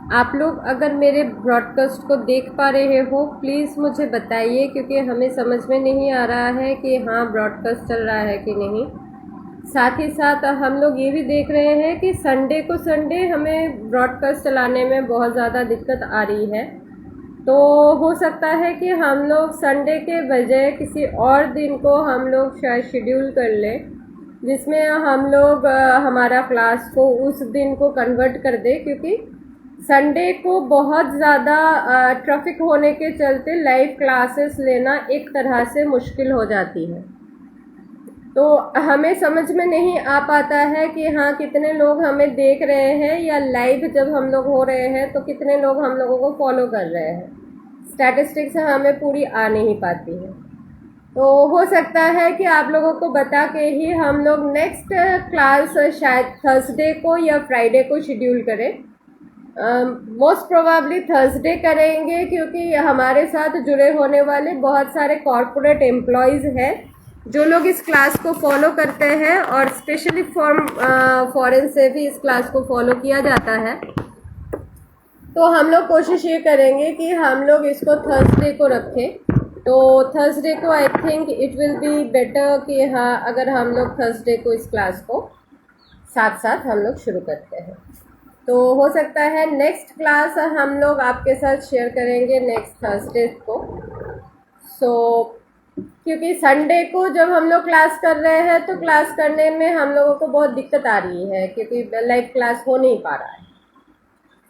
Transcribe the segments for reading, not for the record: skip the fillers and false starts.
आप लोग अगर मेरे ब्रॉडकास्ट को देख पा रहे हो प्लीज़ मुझे बताइए, क्योंकि हमें समझ में नहीं आ रहा है कि हाँ ब्रॉडकास्ट चल रहा है कि नहीं। साथ ही साथ हम लोग ये भी देख रहे हैं कि संडे को संडे हमें ब्रॉडकास्ट चलाने में बहुत ज़्यादा दिक्कत आ रही है। तो हो सकता है कि हम लोग संडे के बजाय किसी और दिन को हम लोग शायद शेड्यूल कर लें, जिसमें हम लोग हमारा क्लास को उस दिन को कन्वर्ट कर दें, क्योंकि संडे को बहुत ज़्यादा ट्रैफिक होने के चलते लाइव क्लासेस लेना एक तरह से मुश्किल हो जाती है। तो हमें समझ में नहीं आ पाता है कि हाँ कितने लोग हमें देख रहे हैं, या लाइव जब हम लोग हो रहे हैं तो कितने लोग हम लोगों को फॉलो कर रहे हैं। स्टैटिस्टिक्स हमें पूरी आ नहीं पाती है। तो हो सकता है कि आप लोगों को बता के ही हम लोग नेक्स्ट क्लास शायद थर्सडे को या फ्राइडे को शेड्यूल करें। मोस्ट प्रोबेबली थर्सडे करेंगे, क्योंकि हमारे साथ जुड़े होने वाले बहुत सारे कॉरपोरेट एम्प्लॉयज़ हैं जो लोग इस क्लास को फॉलो करते हैं, और स्पेशली फॉरेन से भी इस क्लास को फॉलो किया जाता है। तो हम लोग कोशिश ये करेंगे कि हम लोग इसको थर्सडे को रखें। तो थर्सडे को I think it will be better कि हाँ अगर हम लोग थर्सडे को इस क्लास को साथ साथ हम लोग शुरू करते हैं। तो हो सकता है नेक्स्ट क्लास हम लोग आपके साथ शेयर करेंगे नेक्स्ट थर्सडे को। क्योंकि संडे को जब हम लोग क्लास कर रहे हैं तो क्लास करने में हम लोगों को बहुत दिक्कत आ रही है, क्योंकि लाइव क्लास हो नहीं पा रहा है।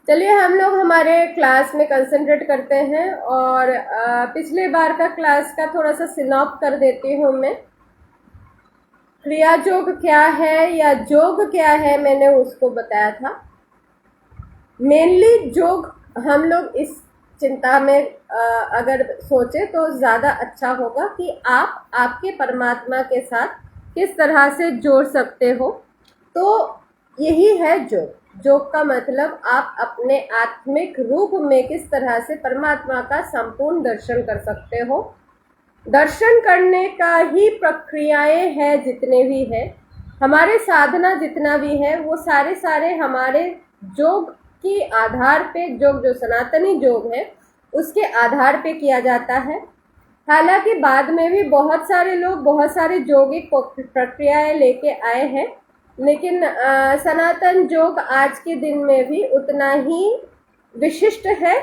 चलिए हम लोग हमारे क्लास में कंसंट्रेट करते हैं, और पिछले बार का क्लास का थोड़ा सा सिनॉप कर देती हूँ मैं। क्रिया योग क्या है या योग क्या है मैंने उसको बताया था। मेनली योग हम लोग इस चिंता में अगर सोचे तो ज़्यादा अच्छा होगा कि आप आपके परमात्मा के साथ किस तरह से जोड़ सकते हो। तो यही है योग। योग का मतलब आप अपने आत्मिक रूप में किस तरह से परमात्मा का संपूर्ण दर्शन कर सकते हो। दर्शन करने का ही प्रक्रियाएं हैं जितने भी हैं, हमारे साधना जितना भी है वो सारे हमारे योग के आधार पे, जो सनातनी योग है उसके आधार पे किया जाता है। हालांकि बाद में भी बहुत सारे लोग बहुत सारे योगिक प्रक्रियाएं लेके आए हैं, लेकिन सनातन योग आज के दिन में भी उतना ही विशिष्ट है,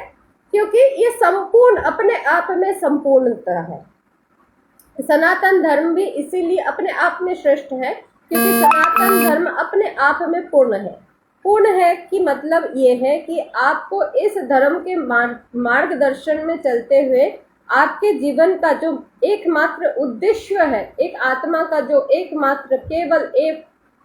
क्योंकि ये संपूर्ण अपने आप में संपूर्णता है। सनातन धर्म भी इसीलिए अपने आप में श्रेष्ठ है, क्योंकि सनातन धर्म अपने आप में पूर्ण है। पूर्ण है कि मतलब ये है कि आपको इस धर्म के मार्गदर्शन में चलते हुए आपके जीवन का जो एकमात्र उद्देश्य है, एक आत्मा का जो एकमात्र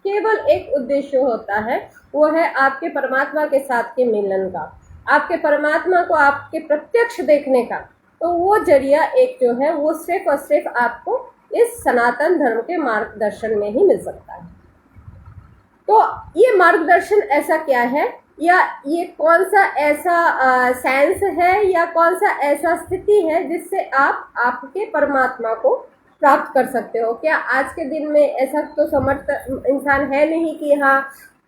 केवल एक उद्देश्य होता है, वो है आपके परमात्मा के साथ के मिलन का, आपके परमात्मा को आपके प्रत्यक्ष देखने का। तो वो जरिया एक जो है वो सिर्फ और सिर्फ आपको इस सनातन धर्म के मार्गदर्शन में ही मिल सकता है। तो ये मार्गदर्शन ऐसा क्या है, या ये कौन सा ऐसा साइंस है, या कौन सा ऐसा स्थिति है जिससे आप आपके परमात्मा को प्राप्त कर सकते हो। क्या आज के दिन में ऐसा तो समर्थ इंसान है नहीं कि हाँ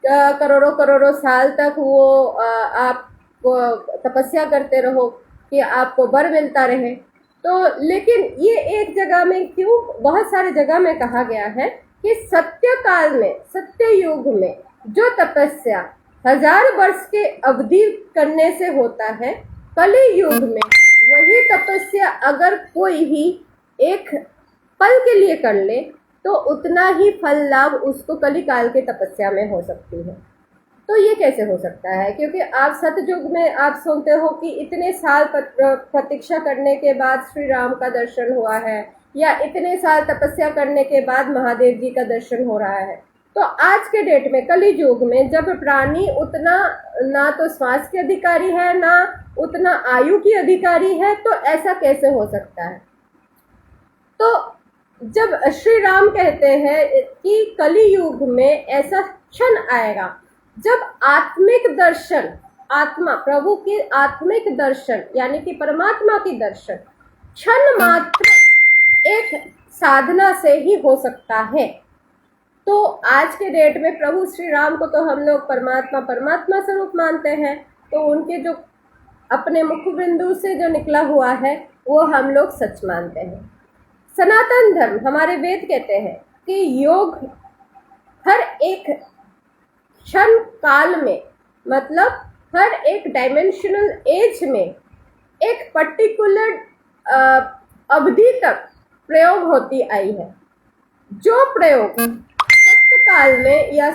करोड़ों साल तक वो आप तपस्या करते रहो कि आपको वर मिलता रहे। तो लेकिन ये एक जगह में क्यों, बहुत सारे जगह में कहा गया है कि सत्य काल में, सत्य युग में जो तपस्या 1000 वर्ष के अवधि करने से होता है, कली युग में वही तपस्या अगर कोई भी एक पल के लिए कर ले तो उतना ही फल लाभ उसको कली काल के तपस्या में हो सकती है। तो ये कैसे हो सकता है, क्योंकि आप सतयुग में आप सुनते हो कि इतने साल प्रतीक्षा करने के बाद श्री राम का दर्शन हुआ है, या इतने साल तपस्या करने के बाद महादेव जी का दर्शन हो रहा है। तो आज के डेट में कली युग में जब प्राणी उतना ना तो श्वास के अधिकारी है ना उतना आयु की अधिकारी है, तो ऐसा कैसे हो सकता है। तो जब श्री राम कहते हैं कि कली युग में ऐसा क्षण आएगा जब आत्मिक दर्शन, आत्मा प्रभु के आत्मिक दर्शन यानी कि परमात्मा की दर्शन क्षण मात्र एक साधना से ही हो सकता है। तो आज के डेट में प्रभु श्री राम को तो हम लोग परमात्मा स्वरूप मानते हैं, तो उनके जो अपने मुख बिंदु से जो निकला हुआ है वो हम लोग सच मानते हैं। सनातन धर्म, हमारे वेद कहते हैं कि योग हर एक क्षण काल में, मतलब हर एक डायमेंशनल एज में एक पर्टिकुलर अवधि तक प्रयोग होती आई है। जो प्रयोग सत्य काल में या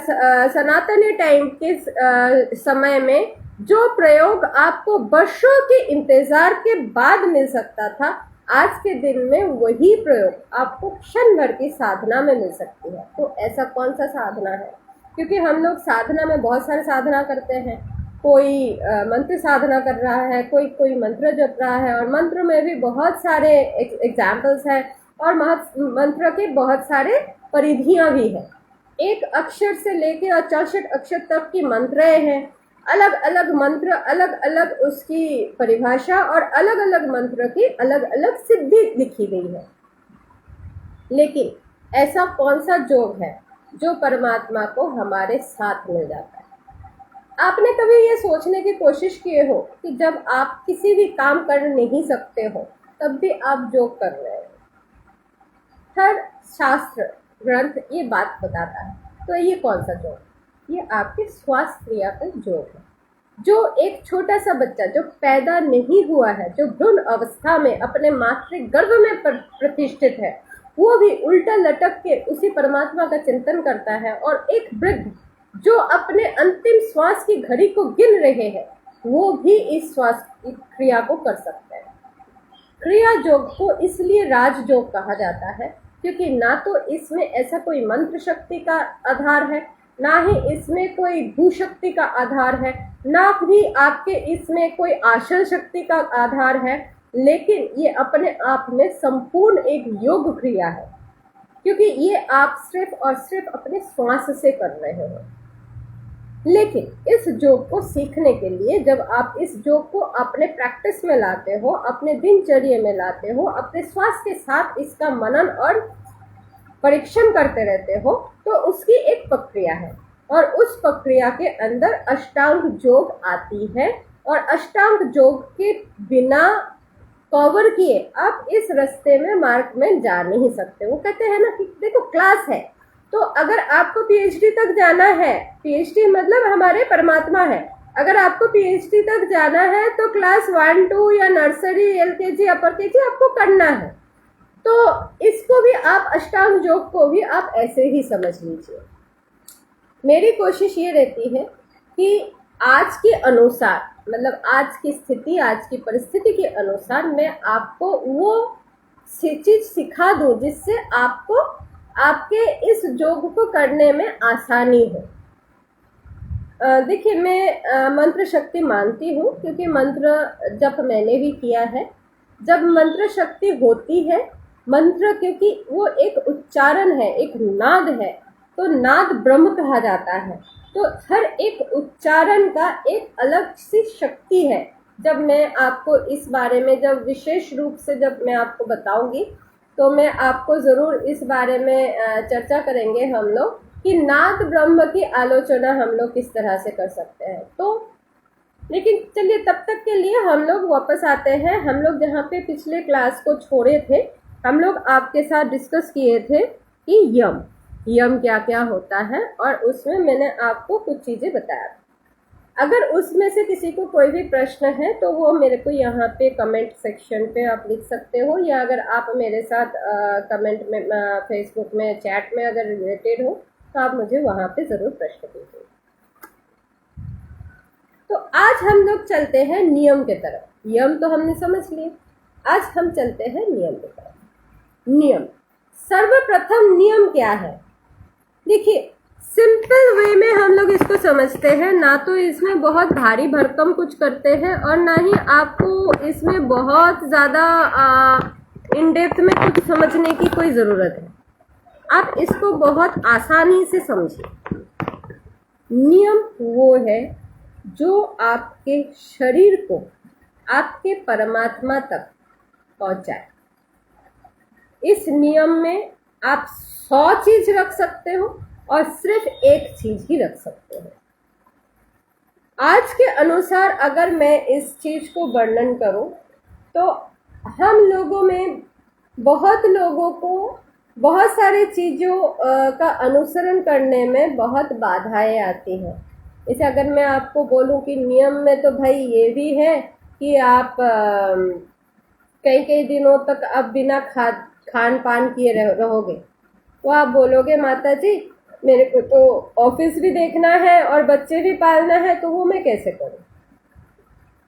सनातनी टाइम के समय में जो प्रयोग आपको वर्षों के इंतजार के बाद मिल सकता था, आज के दिन में वही प्रयोग आपको क्षण भर की साधना में मिल सकती है। तो ऐसा कौन सा साधना है? क्योंकि हम लोग साधना में बहुत सारे साधना करते हैं। कोई मंत्र साधना कर रहा है, कोई मंत्र जप रहा है, और मंत्र में भी बहुत सारे एग्जाम्पल्स हैं और मंत्र के बहुत सारे परिधियां भी हैं। एक अक्षर से लेके और 64 अक्षर तक की मंत्रें हैं। अलग अलग मंत्र, अलग अलग उसकी परिभाषा और अलग अलग मंत्र की अलग अलग सिद्धि लिखी गई है। लेकिन ऐसा कौन सा योग है जो परमात्मा को हमारे साथ मिल जाता है? आपने कभी ये सोचने की कोशिश किए हो कि जब आप किसी भी काम कर नहीं सकते हो तब भी आप योग कर रहे हो? हर शास्त्र ग्रंथ ये बात बताता है। तो ये कौन सा योग? ये आपके श्वास क्रिया का योग है। जो एक छोटा सा बच्चा जो पैदा नहीं हुआ है, जो भ्रूण अवस्था में अपने मातृ गर्भ में प्रतिष्ठित है, वो भी उल्टा लटक के उसी परमात्मा का चिंतन करता है। और एक वृद्ध जो अपने अंतिम श्वास की घड़ी को गिन रहे हैं, वो भी इस श्वास की क्रिया को कर सकते हैं। क्रिया योग को इसलिए राज योग कहा जाता है क्योंकि ना तो इसमें ऐसा कोई मंत्र शक्ति का आधार है, ना ही इसमें कोई भू शक्ति का आधार है, ना ही आपके इसमें कोई आसन शक्ति का आधार है, लेकिन ये अपने आप में संपूर्ण एक योग क्रिया है। क्योंकि ये आप सिर्फ और सिर्फ अपने श्वास से कर रहे हो। लेकिन इस योग को सीखने के लिए जब आप इस योग को अपने प्रैक्टिस में लाते हो, अपने दिनचर्या में लाते हो, अपने श्वास के साथ इसका मनन और परीक्षण करते रहते हो, तो उसकी एक प्रक्रिया है। और उस प्रक्रिया के अंदर अष्टांग योग आती है। और अष्टांग योग के बिना कवर किए आप इस रास्ते में मार्ग में जा नहीं सकते। वो कहते हैं ना कि देखो क्लास है, तो अगर आपको पीएचडी तक जाना है, पीएचडी मतलब हमारे परमात्मा है, अगर आपको पीएचडी तक जाना है तो क्लास 1, 2 या नर्सरी, एलकेजी, अपर केजी आपको करना है। तो इसको भी आप अष्टांग योग को भी आप ऐसे ही समझ लीजिए। मेरी कोशिश ये रहती है कि आज के अनुसार, मतलब आज की स्थिति, आज की परिस्थिति के अनुसार मैं आपको वो चीज सिखा दूं जिससे आपको आपके इस योग को करने में आसानी हो। देखिए, मैं मंत्र शक्ति मानती हूँ क्योंकि मंत्र जप मैंने भी किया है। जब मंत्र शक्ति होती है, मंत्र क्योंकि वो एक उच्चारण है, एक नाद है, तो नाद ब्रह्म कहा जाता है। तो हर एक उच्चारण का एक अलग सी शक्ति है। जब मैं आपको इस बारे में जब विशेष रूप से जब मैं आपको बताऊंगी तो मैं आपको ज़रूर इस बारे में चर्चा करेंगे हम लोग कि नाद ब्रह्म की आलोचना हम लोग किस तरह से कर सकते हैं। तो लेकिन चलिए, तब तक के लिए हम लोग वापस आते हैं। हम लोग जहाँ पे पिछले क्लास को छोड़े थे, हम लोग आपके साथ डिस्कस किए थे कि यम क्या क्या होता है, और उसमें मैंने आपको कुछ चीज़ें बताया। अगर उसमें से किसी को कोई भी प्रश्न है तो वो मेरे को यहाँ पे कमेंट सेक्शन पे आप लिख सकते हो, या अगर आप मेरे साथ कमेंट में फेसबुक में चैट में अगर रिलेटेड हो तो आप मुझे वहाँ पे ज़रूर प्रश्न कीजिए। तो आज हम लोग चलते हैं नियम के तरफ। यम तो हमने समझ लिए, आज हम चलते हैं नियम की तरफ। नियम, सर्वप्रथम नियम क्या है? देखिए, सिंपल वे में हम लोग इसको समझते हैं, ना तो इसमें बहुत भारी भरकम कुछ करते हैं और ना ही आपको इसमें बहुत ज़्यादा इन डेप्थ में कुछ समझने की कोई ज़रूरत है। आप इसको बहुत आसानी से समझिए। नियम वो है जो आपके शरीर को आपके परमात्मा तक पहुंचाए। इस नियम में आप 100 चीज रख सकते हो और सिर्फ एक चीज ही रख सकते हो। आज के अनुसार अगर मैं इस चीज को वर्णन करूं तो हम लोगों में बहुत लोगों को बहुत सारी चीजों का अनुसरण करने में बहुत बाधाएं आती हैं। जैसे अगर मैं आपको बोलूं कि नियम में तो भाई ये भी है कि आप कई कई दिनों तक आप बिना खान पान किए रहोगे, तो आप बोलोगे माता जी मेरे को तो ऑफिस भी देखना है और बच्चे भी पालना है, तो वो मैं कैसे करूं।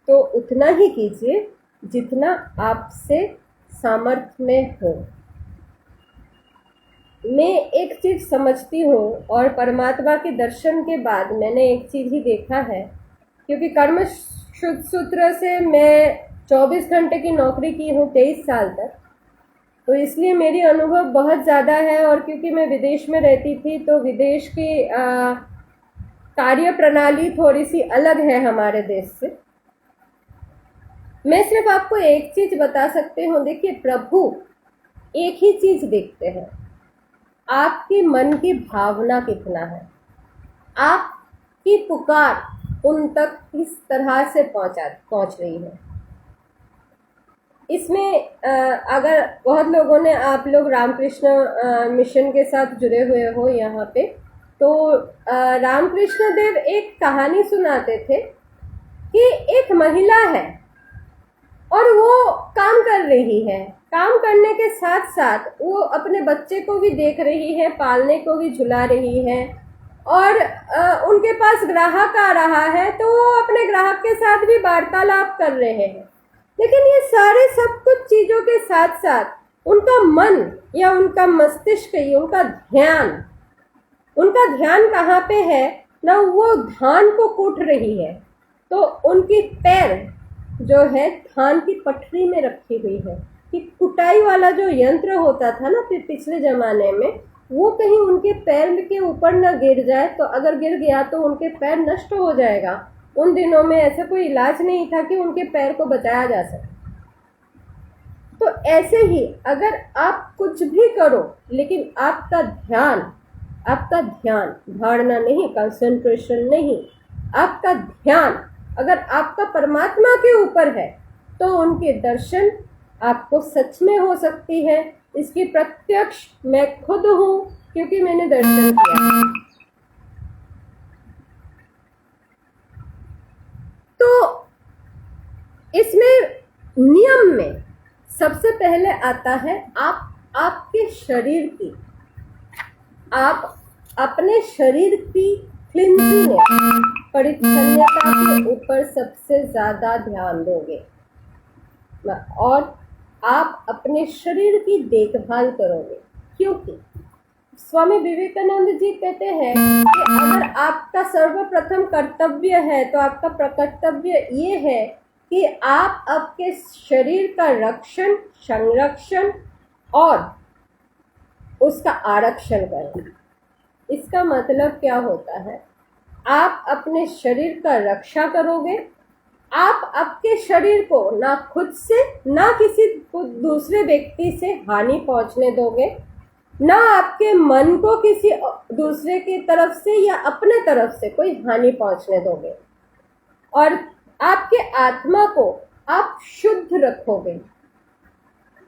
तो उतना ही कीजिए जितना आपसे सामर्थ्य में हो। मैं एक चीज समझती हूँ और परमात्मा के दर्शन के बाद मैंने एक चीज ही देखा है, क्योंकि कर्म सूत्र से मैं 24 घंटे की नौकरी की हूँ 23 साल तक, तो इसलिए मेरी अनुभव बहुत ज़्यादा है। और क्योंकि मैं विदेश में रहती थी तो विदेश की कार्य प्रणाली थोड़ी सी अलग है हमारे देश से। मैं सिर्फ आपको एक चीज बता सकती हूँ, देखिए प्रभु एक ही चीज देखते हैं, आपके मन की भावना कितना है, आपकी पुकार उन तक किस तरह से पहुंच रही है। इसमें अगर बहुत लोगों ने, आप लोग रामकृष्ण मिशन के साथ जुड़े हुए हो यहाँ पे, तो रामकृष्ण देव एक कहानी सुनाते थे कि एक महिला है और वो काम कर रही है, काम करने के साथ साथ वो अपने बच्चे को भी देख रही है, पालने को भी झुला रही है, और उनके पास ग्राहक आ रहा है तो वो अपने ग्राहक के साथ भी वार्तालाप कर रहे हैं। लेकिन ये सारे सब कुछ चीजों के साथ साथ उनका मन या उनका मस्तिष्क, उनका ध्यान कहाँ पे है ना, वो धान को कूट रही है, तो उनकी पैर जो है धान की पटरी में रखी हुई है कि कुटाई वाला जो यंत्र होता था ना पिछले जमाने में, वो कहीं उनके पैर के ऊपर ना गिर जाए, तो अगर गिर गया तो उनके पैर नष्ट हो जाएगा। उन दिनों में ऐसा कोई इलाज नहीं था कि उनके पैर को बचाया जा सके। तो ऐसे ही अगर आप कुछ भी करो लेकिन आपका ध्यान धारणा नहीं, कंसंट्रेशन नहीं, आपका ध्यान अगर आपका परमात्मा के ऊपर है तो उनके दर्शन आपको सच में हो सकती है। इसकी प्रत्यक्ष मैं खुद हूँ, क्योंकि मैंने दर्शन किया। तो इसमें नियम में सबसे पहले आता है आपके शरीर की, आप अपने शरीर की क्लीनलीनेस, परिच्छन्नता के ऊपर सबसे ज्यादा ध्यान दोगे और आप अपने शरीर की देखभाल करोगे। क्योंकि स्वामी विवेकानंद जी कहते हैं कि अगर आपका सर्वप्रथम कर्तव्य है तो आपका कर्तव्य ये है कि आप आपके शरीर का रक्षण, संरक्षण और उसका आरक्षण करें। इसका मतलब क्या होता है, आप अपने शरीर का रक्षा करोगे, आप आपके शरीर को ना खुद से ना किसी दूसरे व्यक्ति से हानि पहुंचने दोगे, ना आपके मन को किसी दूसरे की तरफ से या अपने तरफ से कोई हानि पहुंचने दोगे, और आपके आत्मा को आप शुद्ध रखोगे।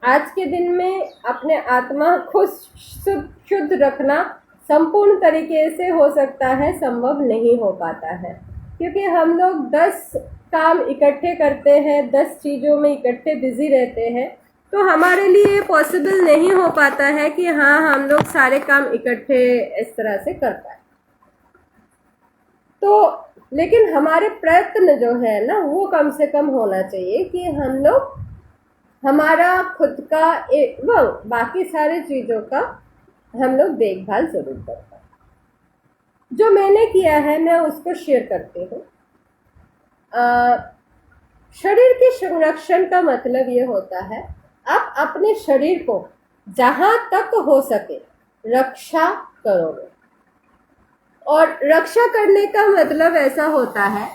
आज के दिन में अपने आत्मा को शुद्ध रखना संपूर्ण तरीके से हो सकता है, संभव नहीं हो पाता है, क्योंकि हम लोग 10 काम इकट्ठे करते हैं, 10 चीज़ों में इकट्ठे बिजी रहते हैं, तो हमारे लिए ये पॉसिबल नहीं हो पाता है कि हाँ हम लोग सारे काम इकट्ठे इस तरह से कर पाए। तो लेकिन हमारे प्रयत्न जो है ना वो कम से कम होना चाहिए कि हम लोग हमारा खुद का बाकी सारे चीज़ों का हम लोग देखभाल जरूर कर पाए। जो मैंने किया है मैं उसको शेयर करती हूँ। शरीर के संरक्षण का मतलब ये होता है आप अपने शरीर को जहाँ तक हो सके रक्षा करोगे, और रक्षा करने का मतलब ऐसा होता है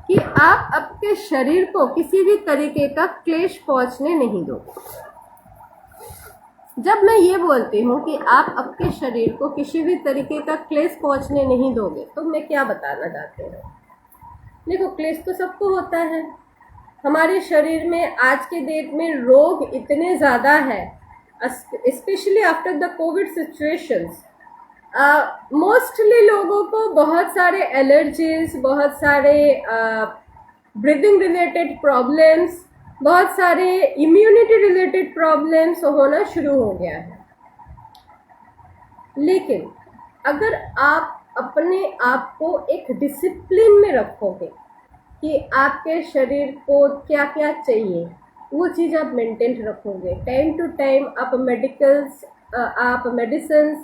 कि आप आपके शरीर को किसी भी तरीके का क्लेश पहुंचने नहीं दोगे। जब मैं ये बोलती हूँ कि आप आपके शरीर को किसी भी तरीके का क्लेश पहुंचने नहीं दोगे, तो मैं क्या बताना चाहती हूँ, देखो, क्लेश तो सबको होता है। हमारे शरीर में आज के डेट में रोग इतने ज़्यादा है, specially after the Covid situations. Mostly लोगों को बहुत सारे एलर्जीज, बहुत सारे ब्रीदिंग रिलेटेड प्रॉब्लम्स, बहुत सारे इम्यूनिटी रिलेटेड प्रॉब्लम्स होना शुरू हो गया है। लेकिन अगर आप अपने आप को एक डिसिप्लिन में रखोगे कि आपके शरीर को क्या क्या चाहिए, वो चीज़ आप मेंटेन रखोगे, टाइम टू टाइम आप मेडिसिन्स,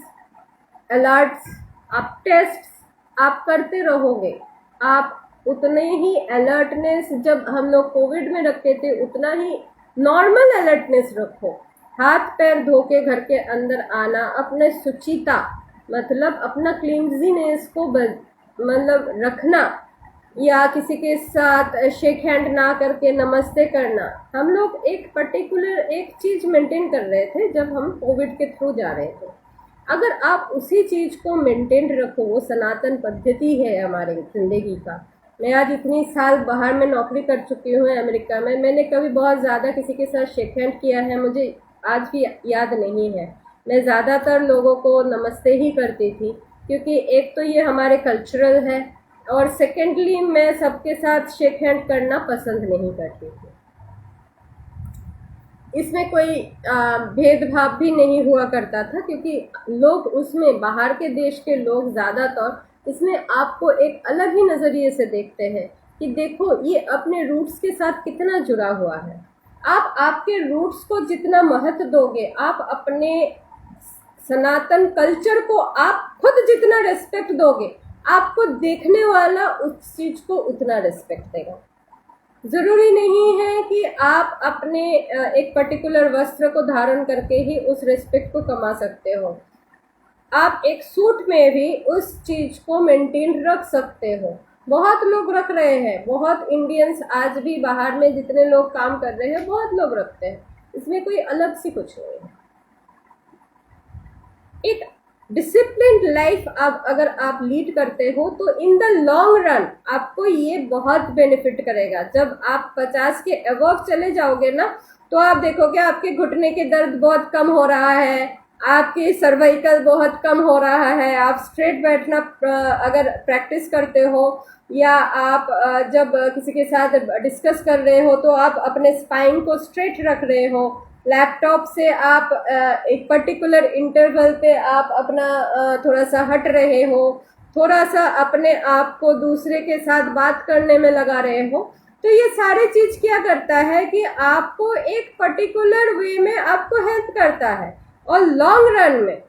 अलर्ट्स, आप टेस्ट आप करते रहोगे, आप उतने ही अलर्टनेस, जब हम लोग कोविड में रखते थे उतना ही नॉर्मल अलर्टनेस रखो। हाथ पैर धो के घर के अंदर आना, अपने शुचिता मतलब अपना क्लींजीनेस को मतलब रखना, या किसी के साथ शेक हैंड ना करके नमस्ते करना। हम लोग एक पर्टिकुलर एक चीज़ मेंटेन कर रहे थे जब हम कोविड के थ्रू जा रहे थे। अगर आप उसी चीज़ को मेंटेन रखो, वो सनातन पद्धति है हमारे ज़िंदगी का। मैं आज इतनी साल बाहर में नौकरी कर चुकी हूँ अमेरिका में, मैंने कभी बहुत ज़्यादा किसी के साथ शेक हैंड किया है मुझे आज भी याद नहीं है। मैं ज़्यादातर लोगों को नमस्ते ही करती थी, क्योंकि एक तो ये हमारे कल्चरल है, और सेकेंडली मैं सबके साथ शेक हैंड करना पसंद नहीं करती थी। इसमें कोई भेदभाव भी नहीं हुआ करता था, क्योंकि लोग उसमें, बाहर के देश के लोग ज़्यादातर इसमें आपको एक अलग ही नज़रिए से देखते हैं कि देखो ये अपने रूट्स के साथ कितना जुड़ा हुआ है। आप आपके रूट्स को जितना महत्व दोगे, आप अपने सनातन कल्चर को आप खुद जितना रिस्पेक्ट दोगे, आपको देखने वाला उस चीज़ को उतना रिस्पेक्ट देगा। ज़रूरी नहीं है कि आप अपने एक पर्टिकुलर वस्त्र को धारण करके ही उस रिस्पेक्ट को कमा सकते हो। आप एक सूट में भी उस चीज़ को मेंटेन रख सकते हो। बहुत लोग रख रहे हैं, बहुत इंडियंस आज भी बाहर में जितने लोग काम कर रहे हैं बहुत लोग रखते हैं, इसमें कोई अलग सी कुछ नहीं है। एक डिसिप्लिन्ड लाइफ अगर आप लीड करते हो तो इन द लॉन्ग रन आपको ये बहुत बेनिफिट करेगा। जब आप 50 के अबव चले जाओगे ना, तो आप देखोगे आपके घुटने के दर्द बहुत कम हो रहा है, आपकी सर्वाइकल बहुत कम हो रहा है। आप स्ट्रेट बैठना अगर प्रैक्टिस करते हो, या आप जब किसी के साथ डिस्कस कर रहे हो तो आप अपने स्पाइन को स्ट्रेट रख रहे हो। लैपटॉप से आप एक पर्टिकुलर इंटरवल पे आप अपना थोड़ा सा हट रहे हो, थोड़ा सा अपने आप को दूसरे के साथ बात करने में लगा रहे हो, तो ये सारी चीज़ क्या करता है कि आपको एक पर्टिकुलर वे में आपको हेल्प करता है। और लॉन्ग रन में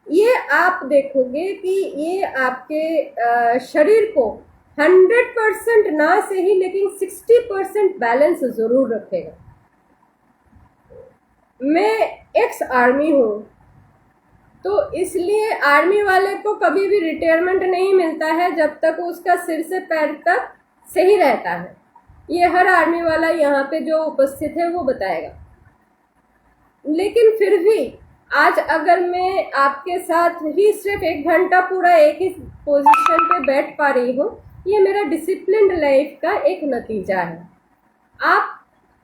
ये आप देखोगे कि ये आपके शरीर को 100% ना सही लेकिन 60% बैलेंस ज़रूर रखेगा। मैं एक्स आर्मी हूँ, तो इसलिए आर्मी वाले को कभी भी रिटायरमेंट नहीं मिलता है जब तक उसका सिर से पैर तक सही रहता है। ये हर आर्मी वाला यहाँ पे जो उपस्थित है वो बताएगा। लेकिन फिर भी आज अगर मैं आपके साथ ही सिर्फ 1 घंटा पूरा एक ही पोजीशन पे बैठ पा रही हूँ, ये मेरा डिसिप्लिन्ड लाइफ का एक नतीजा है। आप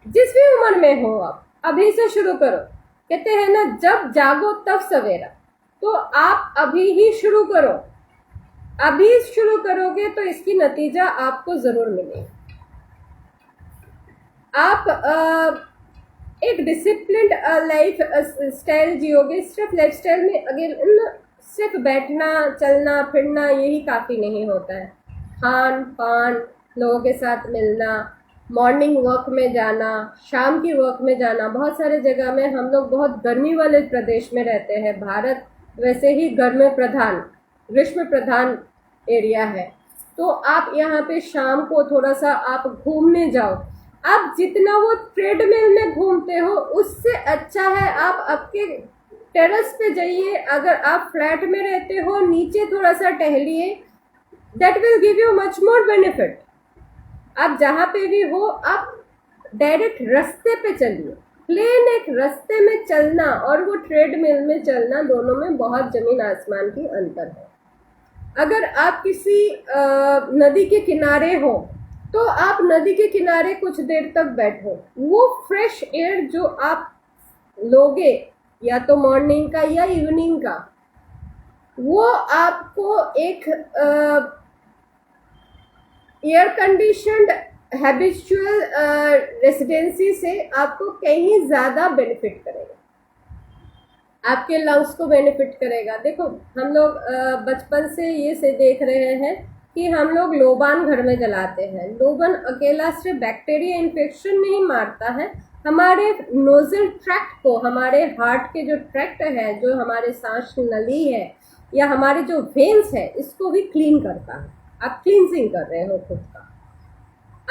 जिस भी उम्र में हो, आप अभी से शुरू करो। कहते हैं ना, जब जागो तब सवेरा, तो आप अभी ही शुरू करो। अभी शुरू करोगे तो इसकी नतीजा आपको ज़रूर मिलेगा। आप एक डिसिप्लिन्ड लाइफ स्टाइल जियोगे। सिर्फ लाइफ स्टाइल में अगर सिर्फ बैठना, चलना फिरना यही काफ़ी नहीं होता है। खान पान, लोगों के साथ मिलना, मॉर्निंग वॉक में जाना, शाम की वॉक में जाना। बहुत सारे जगह में हम लोग बहुत गर्मी वाले प्रदेश में रहते हैं। भारत वैसे ही गर्म प्रधान, ग्रीष्म प्रधान एरिया है, तो आप यहाँ पे शाम को थोड़ा सा आप घूमने जाओ। आप जितना वो ट्रेडमिल में घूमते हो उससे अच्छा है आप आपके टेरेस पे जाइए। अगर आप फ्लैट में रहते हो, नीचे थोड़ा सा टहलिए, that will give you much more benefit. आप जहाँ पे भी हो, आप डायरेक्ट रास्ते पे चलिए। प्लेन एक रास्ते में चलना और वो ट्रेडमिल में चलना, दोनों में बहुत ज़मीन आसमान की अंतर है। अगर आप किसी नदी के किनारे हो तो आप नदी के किनारे कुछ देर तक बैठो, वो फ्रेश एयर जो आप लोगे या तो मॉर्निंग का या इवनिंग का, वो आपको एक एयर कंडीशनड हैबिचुअल रेसिडेंसी से आपको कहीं ज़्यादा बेनिफिट करेगा, आपके लंग्स को बेनिफिट करेगा। देखो हम लोग बचपन से ये से देख रहे हैं कि हम लोग लोबान घर में जलाते हैं। लोबान अकेला सिर्फ बैक्टीरिया इन्फेक्शन नहीं मारता है, हमारे नोजल ट्रैक्ट को, हमारे हार्ट के जो ट्रैक्ट है, जो हमारे सांस नली है या हमारे जो वेन्स है, इसको भी क्लीन करता है। आप क्लींजिंग कर रहे हो खुद का।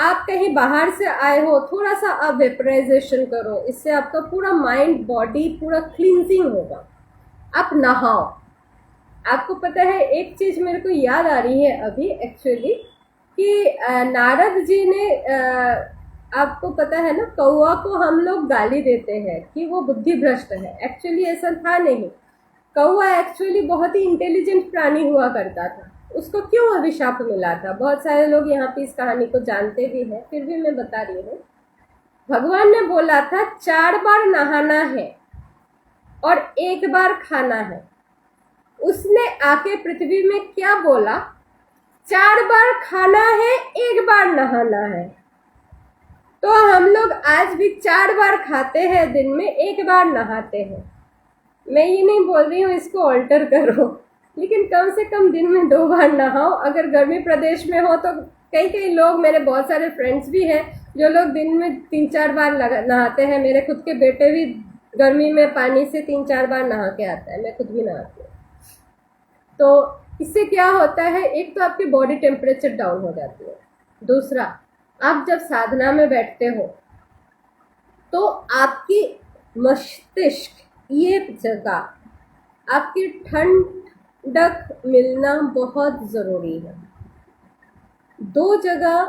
आप कहीं बाहर से आए हो, थोड़ा सा आप वेपराइजेशन करो, इससे आपका पूरा माइंड बॉडी पूरा क्लींजिंग होगा। आप नहाओ। आपको पता है एक चीज़ मेरे को याद आ रही है अभी एक्चुअली कि नारद जी ने आपको पता है ना, कौवा को हम लोग गाली देते हैं कि वो बुद्धि भ्रष्ट है। एक्चुअली ऐसा था नहीं। कौवा एक्चुअली बहुत ही इंटेलिजेंट प्राणी हुआ करता था। उसको क्यों अभिशाप मिला था? बहुत सारे लोग यहाँ पे इस कहानी को जानते भी हैं, फिर भी मैं बता रही हूँ। भगवान ने बोला था 4 बार नहाना है और 1 बार खाना है। उसने आके पृथ्वी में क्या बोला? 4 बार खाना है, 1 बार नहाना है। तो हम लोग आज भी 4 बार खाते हैं दिन में, 1 बार नहाते हैं। मैं ये नहीं बोल रही हूँ इसको ऑल्टर करो, लेकिन कम से कम दिन में 2 बार नहाओ। अगर गर्मी प्रदेश में हो तो कई लोग, मेरे बहुत सारे फ्रेंड्स भी हैं जो लोग दिन में 3-4 बार नहाते हैं। मेरे खुद के बेटे भी गर्मी में पानी से 3-4 बार नहा के आता है, मैं खुद भी नहाती हूँ। तो इससे क्या होता है, एक तो आपकी बॉडी टेम्परेचर डाउन हो जाती है। दूसरा, आप जब साधना में बैठते हो तो आपकी मस्तिष्क, ये जगह आपकी ठंडक मिलना बहुत ज़रूरी है। 2 जगह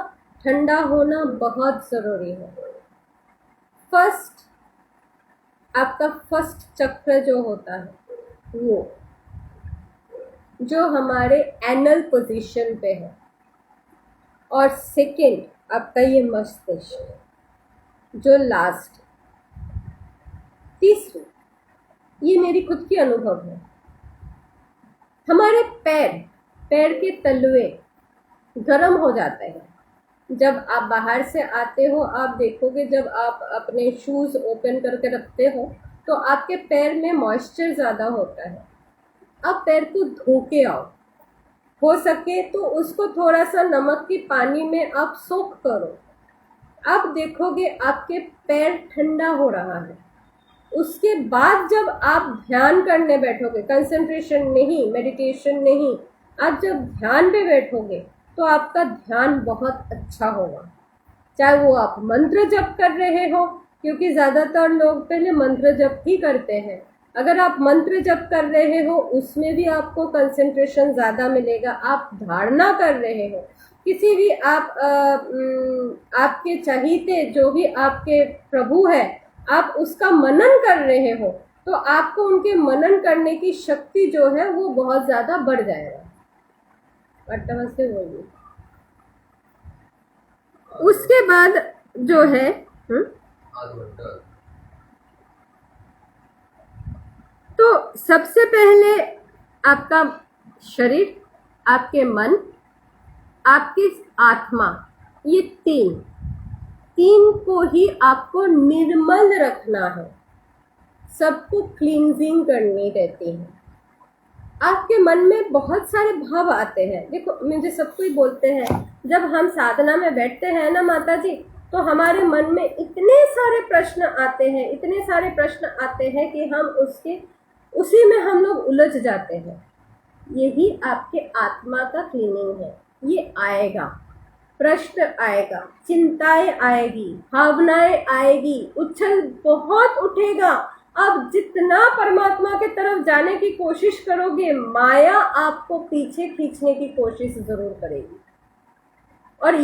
ठंडा होना बहुत ज़रूरी है। फर्स्ट, आपका फर्स्ट चक्र जो होता है, वो जो हमारे एनल पोजीशन पे है, और सेकंड आपका ये मस्तिष्क जो लास्ट। तीसरी, ये मेरी खुद की अनुभव है, हमारे पैर के तलवे गर्म हो जाते हैं। जब आप बाहर से आते हो, आप देखोगे जब आप अपने शूज़ ओपन करके रखते हो तो आपके पैर में मॉइस्चर ज़्यादा होता है। आप पैर को धो के आओ, हो सके तो उसको थोड़ा सा नमक की पानी में आप सोख करो। आप देखोगे आपके पैर ठंडा हो रहा है। उसके बाद जब आप ध्यान करने बैठोगे, कंसंट्रेशन नहीं, मेडिटेशन नहीं, आप जब ध्यान पे बैठोगे तो आपका ध्यान बहुत अच्छा होगा। चाहे वो आप मंत्र जप कर रहे हो, क्योंकि ज़्यादातर लोग पहले मंत्र जप ही करते हैं। अगर आप मंत्र जप कर रहे हो, उसमें भी आपको कंसंट्रेशन ज़्यादा मिलेगा। आप धारणा कर रहे हो, किसी भी आपके चहीते जो भी आपके प्रभु है, आप उसका मनन कर रहे हो, तो आपको उनके मनन करने की शक्ति जो है वो बहुत ज़्यादा बढ़ जाएगा। से बोलिए। उसके बाद जो है तो सबसे पहले आपका शरीर, आपके मन, आपकी आत्मा, ये तीन को ही आपको निर्मल रखना है। सबको क्लींजिंग करनी रहती है। आपके मन में बहुत सारे भाव आते हैं। देखो, मुझे सब कोई बोलते हैं जब हम साधना में बैठते हैं ना माता जी, तो हमारे मन में इतने सारे प्रश्न आते हैं, इतने सारे प्रश्न आते हैं कि हम उसी में हम लोग उलझ जाते हैं। यही आपके आत्मा का क्लीनिंग है। ये आएगा, प्रश्न आएगा, चिंताएं आएगी, भावनाएं आएगी, उछल बहुत उठेगा। अब जितना परमात्मा के तरफ जाने की कोशिश करोगे, माया आपको पीछे खींचने की कोशिश जरूर करेगी। और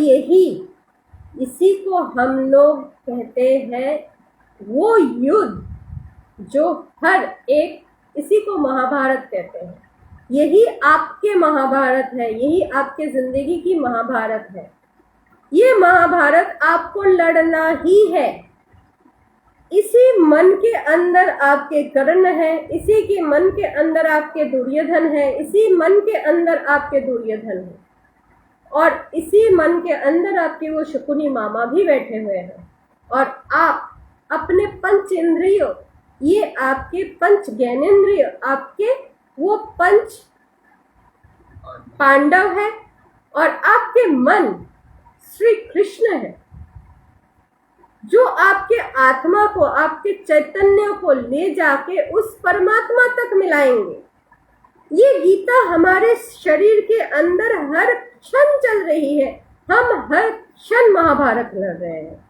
इसी को हम लोग कहते हैं वो युद्ध जो हर एक, इसी को महाभारत कहते हैं। यही आपके महाभारत है, यही आपके जिंदगी की महाभारत है। ये महाभारत आपको लड़ना ही है। इसी मन के अंदर आपके कर्ण हैं, इसी के मन के अंदर आपके दुर्योधन हैं, इसी मन के अंदर आपके दुर्योधन हैं, और इसी मन के अंदर आपके वो शकुनी मामा भी बैठे हुए हैं। और आप अपने पंच इंद्रियों, ये आपके पंच ज्ञानेंद्रिय, आपके वो पंच पांडव है, और आपके मन श्री कृष्ण है, जो आपके आत्मा को, आपके चैतन्य को ले जाके उस परमात्मा तक मिलाएंगे। ये गीता हमारे शरीर के अंदर हर क्षण चल रही है। हम हर क्षण महाभारत लड़ रहे हैं।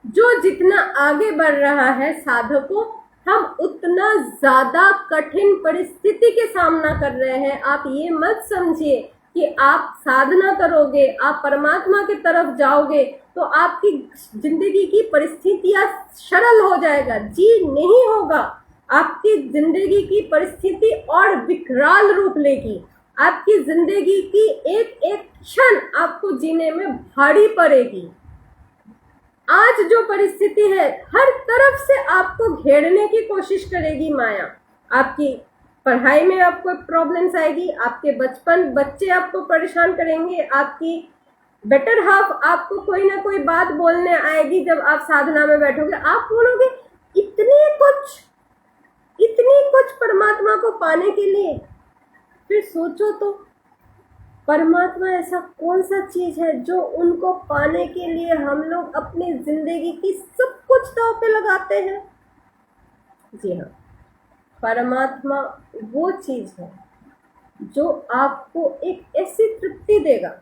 जो जितना आगे बढ़ रहा है साधकों, हम उतना ज्यादा कठिन परिस्थिति के सामना कर रहे हैं। आप ये मत समझिए कि आप साधना करोगे, आप परमात्मा की तरफ जाओगे तो आपकी जिंदगी की परिस्थितियां सरल हो जाएगा। जी नहीं होगा। आपकी जिंदगी की परिस्थिति और विकराल रूप लेगी। आपकी जिंदगी की एक एक क्षण आपको जीने में भारी पड़ेगी। आज जो परिस्थिति है, हर तरफ से आपको घेरने की कोशिश करेगी माया। आपकी पढ़ाई में आपको प्रॉब्लम्स आएगी, आपके बच्चे आपको परेशान करेंगे, आपकी बेटर हाफ आपको कोई ना कोई बात बोलने आएगी। जब आप साधना में बैठोगे, आप बोलोगे इतनी कुछ परमात्मा को पाने के लिए। फिर सोचो तो, परमात्मा ऐसा कौन सा चीज है जो उनको पाने के लिए हम लोग अपनी जिंदगी की सब कुछ दांव पे लगाते हैं? जी हाँ, परमात्मा वो चीज है जो आपको एक ऐसी तृप्ति देगा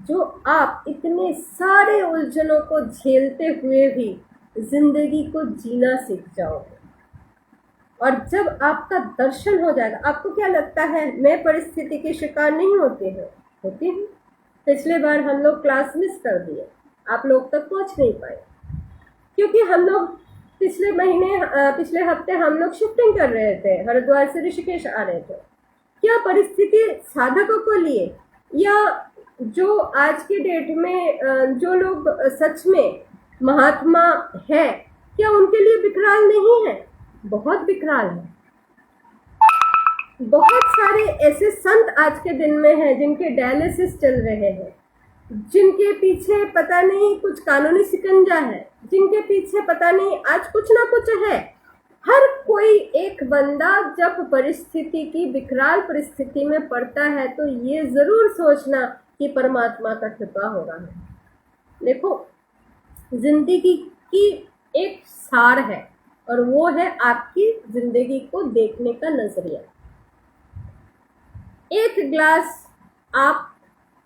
जो आप इतने सारे उलझनों को झेलते हुए भी जिंदगी को जीना सीख जाओगे। और जब आपका दर्शन हो जाएगा, आपको क्या लगता है मैं परिस्थिति के शिकार नहीं होती हूँ? पिछले बार हम लोग क्लास मिस कर दिए, आप लोग तक पहुंच नहीं पाए, क्योंकि हम लोग पिछले हफ्ते हम लोग शिफ्टिंग कर रहे थे, हरिद्वार से ऋषिकेश आ रहे थे। क्या परिस्थिति साधकों को लिए, या जो आज के डेट में जो लोग सच में महात्मा है, क्या उनके लिए विकराल नहीं है? बहुत विकराल है। बहुत सारे ऐसे संत आज के दिन में हैं जिनके डायलिसिस चल रहे हैं, जिनके पीछे पता नहीं कुछ कानूनी शिकंजा है, जिनके पीछे पता नहीं आज कुछ ना कुछ है। हर कोई एक बंदा जब परिस्थिति की विकराल परिस्थिति में पड़ता है तो ये जरूर सोचना कि परमात्मा का कृपा हो रहा है। देखो, जिंदगी की एक सार है, और वो है आपकी जिंदगी को देखने का नजरिया। एक ग्लास आप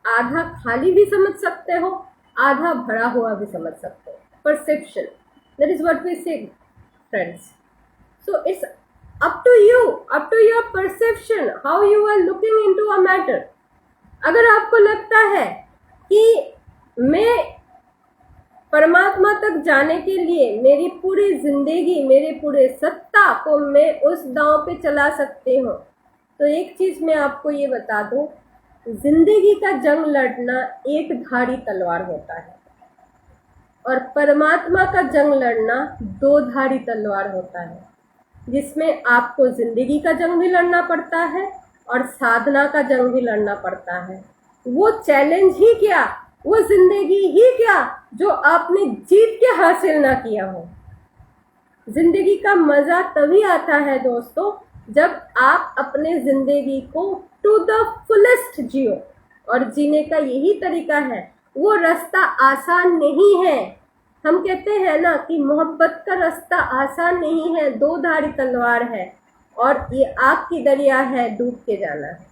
आधा खाली भी समझ सकते हो, आधा भरा हुआ भी समझ सकते हो। Perception, that is what we say friends. So it's up to you, up to your perception, how you are looking into a matter. अगर आपको लगता है कि मैं परमात्मा तक जाने के लिए मेरी पूरी जिंदगी, मेरे पूरे सत्ता को मैं उस दांव पे चला सकती हूँ, तो एक चीज मैं आपको ये बता दूं, जिंदगी का जंग लड़ना एक धारी तलवार होता है, और परमात्मा का जंग लड़ना दो धारी तलवार होता है, जिसमें आपको जिंदगी का जंग भी लड़ना पड़ता है और साधना का जंग भी लड़ना पड़ता है। वो चैलेंज ही क्या, वो जिंदगी ही क्या जो आपने जीत के हासिल ना किया हो। जिंदगी का मजा तभी आता है दोस्तों, जब आप अपने जिंदगी को टू द फुलेस्ट जियो, और जीने का यही तरीका है। वो रास्ता आसान नहीं है। हम कहते हैं ना कि मोहब्बत का रास्ता आसान नहीं है, दो धारी तलवार है, और ये आग की दरिया है, डूब के जाना है।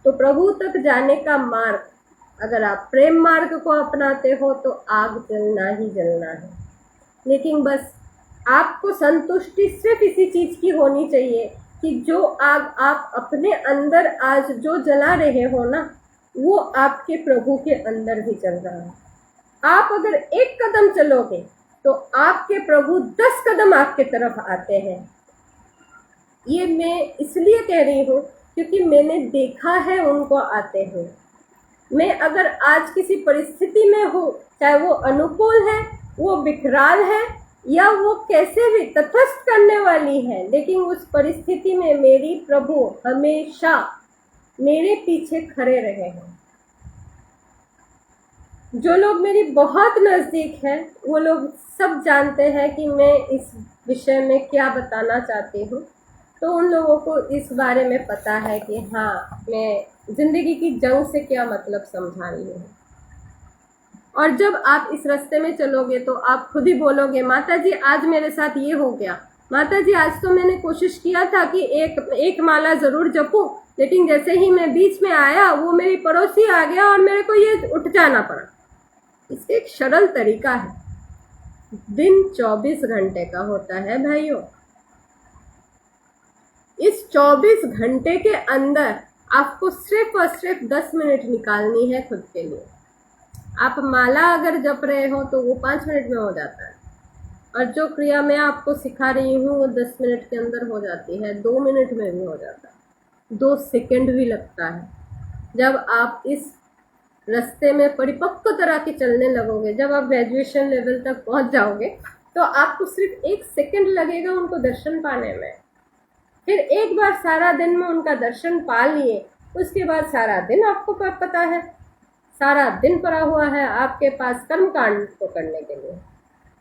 तो प्रभु तक जाने का मार्ग, अगर आप प्रेम मार्ग को अपनाते हो तो आग जलना ही जलना है। लेकिन बस आपको संतुष्टि सिर्फ इसी चीज की होनी चाहिए कि जो आग आप अपने अंदर आज जो जला रहे हो ना, वो आपके प्रभु के अंदर भी चल रहा है। आप अगर एक कदम चलोगे तो आपके प्रभु 10 कदम आपके तरफ आते हैं। ये मैं इसलिए कह रही हूँ क्योंकि मैंने देखा है उनको आते हुए। मैं अगर आज किसी परिस्थिति में हूँ, चाहे वो अनुकूल है, वो विकराल है, या वो कैसे भी तटस्थ करने वाली है, लेकिन उस परिस्थिति में मेरी प्रभु हमेशा मेरे पीछे खड़े रहे हैं। जो लोग मेरी बहुत नज़दीक हैं वो लोग सब जानते हैं कि मैं इस विषय में क्या बताना चाहती हूँ, तो उन लोगों को इस बारे में पता है कि हाँ, मैं ज़िंदगी की जंग से क्या मतलब समझा रही हूँ। और जब आप इस रास्ते में चलोगे तो आप खुद ही बोलोगे, माता जी आज मेरे साथ ये हो गया, माता जी आज तो मैंने कोशिश किया था कि एक माला ज़रूर जपूं, लेकिन जैसे ही मैं बीच में आया वो मेरी पड़ोसी आ गया और मेरे को ये उठ जाना पड़ा। इसका एक सरल तरीका है। दिन 24 घंटे का होता है भाइयों। इस 24 घंटे के अंदर आपको सिर्फ और सिर्फ 10 मिनट निकालनी है खुद के लिए। आप माला अगर जप रहे हो तो वो 5 मिनट में हो जाता है, और जो क्रिया मैं आपको सिखा रही हूँ वो 10 मिनट के अंदर हो जाती है, 2 मिनट में भी हो जाता है, 2 सेकंड भी लगता है। जब आप इस रास्ते में परिपक्व तरह के चलने लगोगे, जब आप ग्रेजुएशन लेवल तक पहुंच जाओगे, तो आपको सिर्फ 1 सेकंड लगेगा उनको दर्शन पाने में। फिर एक बार सारा दिन में उनका दर्शन पा लिए, उसके बाद सारा दिन आपको पता है, सारा दिन पड़ा हुआ है आपके पास कर्मकांड को करने के लिए।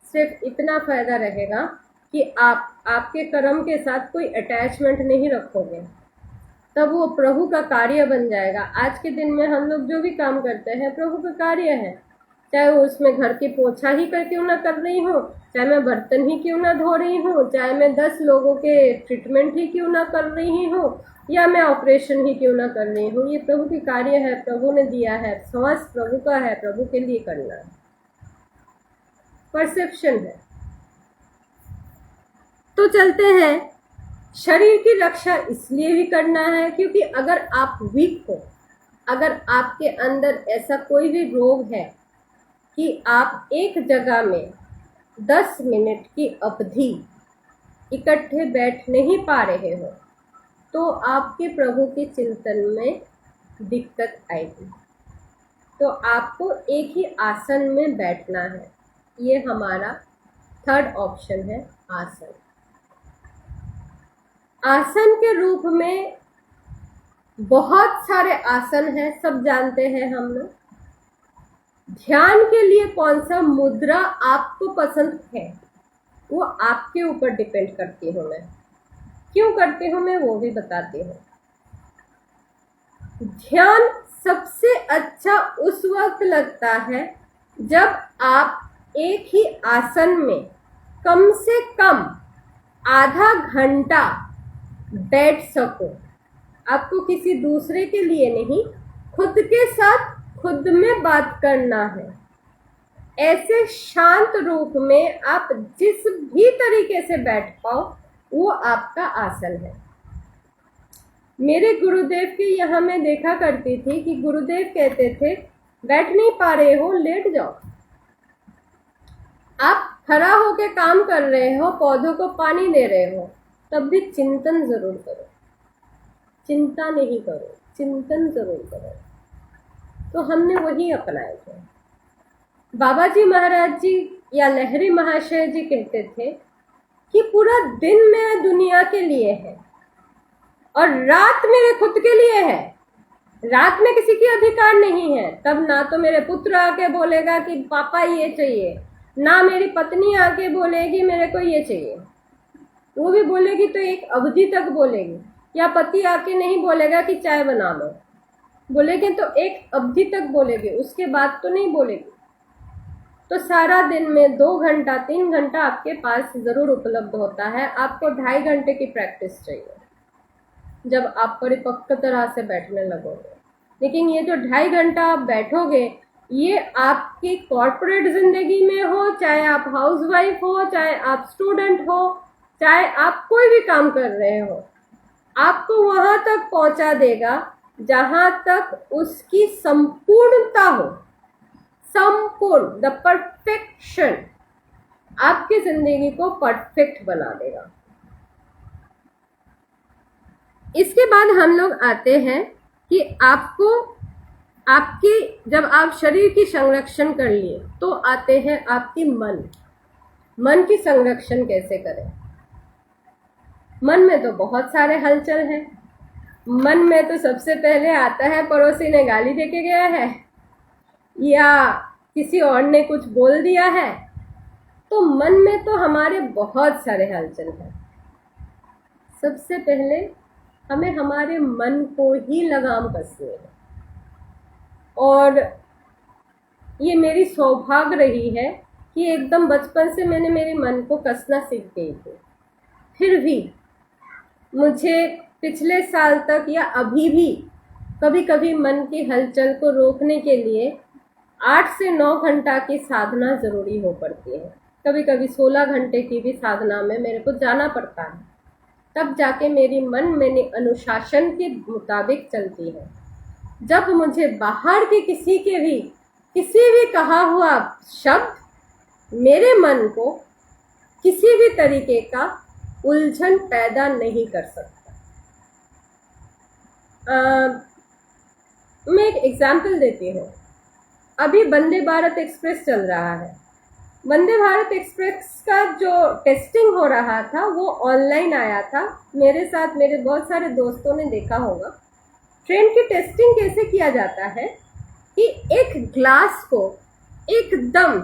सिर्फ इतना फायदा रहेगा कि आप आपके कर्म के साथ कोई अटैचमेंट नहीं रखोगे, तब वो प्रभु का कार्य बन जाएगा। आज के दिन में हम लोग जो भी काम करते हैं प्रभु का कार्य है, चाहे वो उसमें घर की पोछा ही कर क्यों ना कर रही हूँ, चाहे मैं बर्तन ही क्यों ना धो रही हूँ, चाहे मैं 10 लोगों के ट्रीटमेंट ही क्यों ना कर रही हूँ, या मैं ऑपरेशन ही क्यों ना कर रही हूँ, ये प्रभु की कार्य है, प्रभु ने दिया है, समझ प्रभु का है, प्रभु के लिए करना है। परसेप्शन है। तो चलते हैं। शरीर की रक्षा इसलिए भी करना है क्योंकि अगर आप वीक हो, अगर आपके अंदर ऐसा कोई भी रोग है कि आप एक जगह में 10 मिनट की अवधि इकट्ठे बैठ नहीं पा रहे हो, तो आपके प्रभु के चिंतन में दिक्कत आएगी। तो आपको एक ही आसन में बैठना है। ये हमारा 3rd ऑप्शन है, आसन। आसन के रूप में बहुत सारे आसन हैं, सब जानते हैं हम लोग। ध्यान के लिए कौन सा मुद्रा आपको पसंद है वो आपके ऊपर डिपेंड करती हूँ मैं। क्यों करती हूँ मैं वो भी बताती हूँ। ध्यान सबसे अच्छा उस वक्त लगता है जब आप एक ही आसन में कम से कम आधा घंटा बैठ सको। आपको किसी दूसरे के लिए नहीं, खुद के साथ खुद में बात करना है। ऐसे शांत रूप में आप जिस भी तरीके से बैठ पाओ वो आपका आसन है। मेरे गुरुदेव के यहाँ मैं देखा करती थी कि गुरुदेव कहते थे, बैठ नहीं पा रहे हो लेट जाओ। आप खड़ा होके काम कर रहे हो, पौधों को पानी दे रहे हो, तब भी चिंतन जरूर करो। चिंता नहीं करो, चिंतन जरूर करो। तो हमने वही अपनाए थे। बाबा जी महाराज जी या लहरी महाशय जी कहते थे कि पूरा दिन मेरा दुनिया के लिए है और रात मेरे खुद के लिए है। रात में किसी की अधिकार नहीं है। तब ना तो मेरे पुत्र आके बोलेगा कि पापा ये चाहिए, ना मेरी पत्नी आके बोलेगी मेरे को ये चाहिए। वो भी बोलेगी तो एक अवधि तक बोलेगी, या पति आके नहीं बोलेगा कि चाय बना लो, बोलेगी तो एक अवधि तक बोलेगी, उसके बाद तो नहीं बोलेगी। तो सारा दिन में 2 घंटा 3 घंटा आपके पास ज़रूर उपलब्ध होता है। आपको 2.5 घंटे की प्रैक्टिस चाहिए जब आप परिपक्व तरह से बैठने लगोगे। लेकिन ये जो 2.5 घंटा आप बैठोगे, ये आपकी कॉर्पोरेट ज़िंदगी में हो, चाहे आप हाउसवाइफ हो, चाहे आप स्टूडेंट हो, चाहे आप कोई भी काम कर रहे हो, आपको वहाँ तक पहुँचा देगा जहाँ तक उसकी संपूर्णता हो। संपूर्ण, द परफेक्शन आपकी जिंदगी को परफेक्ट बना देगा। इसके बाद हम लोग आते हैं कि आपको आपकी जब आप शरीर की संरक्षण कर लिए तो आते हैं आपकी मन की संरक्षण कैसे करें। मन में तो बहुत सारे हलचल हैं। मन में तो सबसे पहले आता है पड़ोसी ने गाली देके गया है या किसी और ने कुछ बोल दिया है। तो मन में तो हमारे बहुत सारे हलचल हैं। सबसे पहले हमें हमारे मन को ही लगाम कसनी है। और ये मेरी सौभाग्य रही है कि एकदम बचपन से मैंने मेरे मन को कसना सीख गई थी। फिर भी मुझे पिछले साल तक या अभी भी कभी कभी मन की हलचल को रोकने के लिए 8 से 9 घंटा की साधना ज़रूरी हो पड़ती है। कभी कभी 16 घंटे की भी साधना में मेरे को जाना पड़ता है, तब जाके मेरी मन मेरे अनुशासन के मुताबिक चलती है। जब मुझे बाहर के किसी भी कहा हुआ शब्द मेरे मन को किसी भी तरीके का उलझन पैदा नहीं कर सकता। मैं एक एग्जाम्पल देती हूँ। अभी वंदे भारत एक्सप्रेस चल रहा है। वंदे भारत एक्सप्रेस का जो टेस्टिंग हो रहा था वो ऑनलाइन आया था। मेरे साथ मेरे बहुत सारे दोस्तों ने देखा होगा। ट्रेन की टेस्टिंग कैसे किया जाता है कि एक ग्लास को एकदम